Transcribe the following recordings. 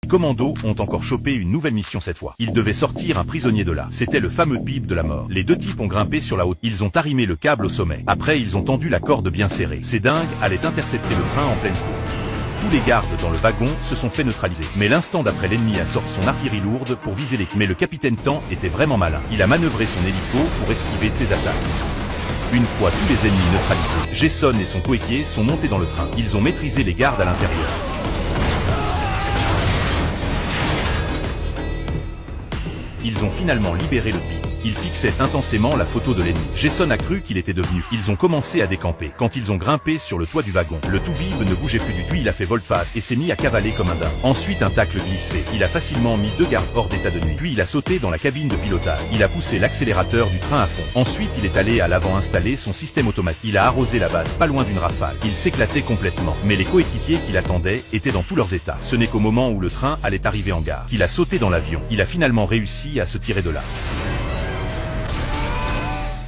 Commandos ont encore chopé une nouvelle mission cette fois. Ils devaient sortir un prisonnier de là. C'était le fameux bib de la mort. Les deux types ont grimpé sur la haute. Ils ont arrimé le câble au sommet. Après, ils ont tendu la corde bien serrée. Ces dingues allaient intercepter le train en pleine course. Tous les gardes dans le wagon se sont fait neutraliser. Mais l'instant d'après, l'ennemi a sorti son artillerie lourde pour viser les... Mais le capitaine Tan était vraiment malin. Il a manœuvré son hélico pour esquiver des attaques. Une fois tous les ennemis neutralisés, Jason et son coéquipier sont montés dans le train. Ils ont maîtrisé les gardes à l'intérieur. Ils ont finalement libéré le bib. Ils fixaient intensément la photo de l'ennemi. Jason a cru qu'il était devenu. Ils ont commencé à décamper. Quand ils ont grimpé sur le toit du wagon, le tout-bib ne bougeait plus du tout. Il a fait volte-face et s'est mis à cavaler comme un dingue. Ensuite, un tacle glissé. Il a facilement mis deux gardes hors d'état de nuit. Puis il a sauté dans la cabine de pilotage. Il a poussé l'accélérateur du train à fond. Ensuite, il est allé à l'avant installer son système automatique. Il a arrosé la base pas loin d'une rafale. Il s'éclatait complètement. Mais les coéquipiers qui l'attendaient étaient dans tous leurs états. Ce n'est qu'au moment où le train allait arriver en gare qu'il a sauté dans l'avion. Il a finalement réussi à se tirer de là.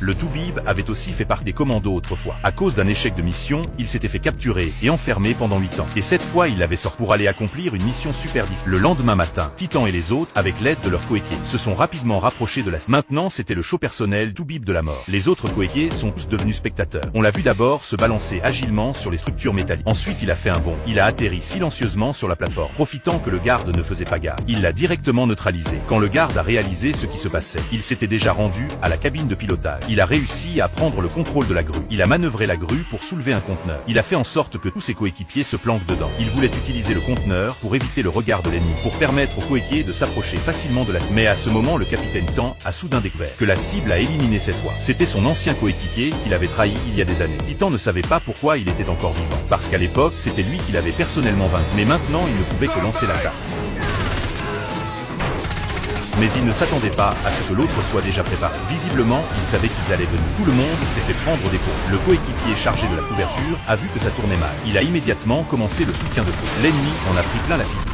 Le tout-bib avait aussi fait partie des commandos autrefois. À cause d'un échec de mission, il s'était fait capturer et enfermer pendant 8 ans. Et cette fois, il l'avait sorti pour aller accomplir une mission super difficile. Le lendemain matin, Titan et les autres, avec l'aide de leurs coéquipiers, se sont rapidement rapprochés de la... Maintenant, c'était le show personnel tout-bib de la mort. Les autres coéquipiers sont tous devenus spectateurs. On l'a vu d'abord se balancer agilement sur les structures métalliques. Ensuite, il a fait un bond. Il a atterri silencieusement sur la plateforme, profitant que le garde ne faisait pas gaffe. Il l'a directement neutralisé. Quand le garde a réalisé ce qui se passait, il s'était déjà rendu à la cabine de pilotage. Il a réussi à prendre le contrôle de la grue. Il a manœuvré la grue pour soulever un conteneur. Il a fait en sorte que tous ses coéquipiers se planquent dedans. Il voulait utiliser le conteneur pour éviter le regard de l'ennemi, pour permettre aux coéquipiers de s'approcher facilement de la... Mais à ce moment, le capitaine Tan a soudain découvert que la cible a éliminé cette fois. C'était son ancien coéquipier qu'il avait trahi il y a des années. Titan ne savait pas pourquoi il était encore vivant. Parce qu'à l'époque, c'était lui qui l'avait personnellement vaincu. Mais maintenant, il ne pouvait que lancer l'attaque. Mais il ne s'attendait pas à ce que l'autre soit déjà préparé. Visiblement, il savait qu'ils allaient venir. Tout le monde s'est fait prendre des coups. Le coéquipier chargé de la couverture a vu que ça tournait mal. Il a immédiatement commencé le soutien de feu. L'ennemi en a pris plein la figure.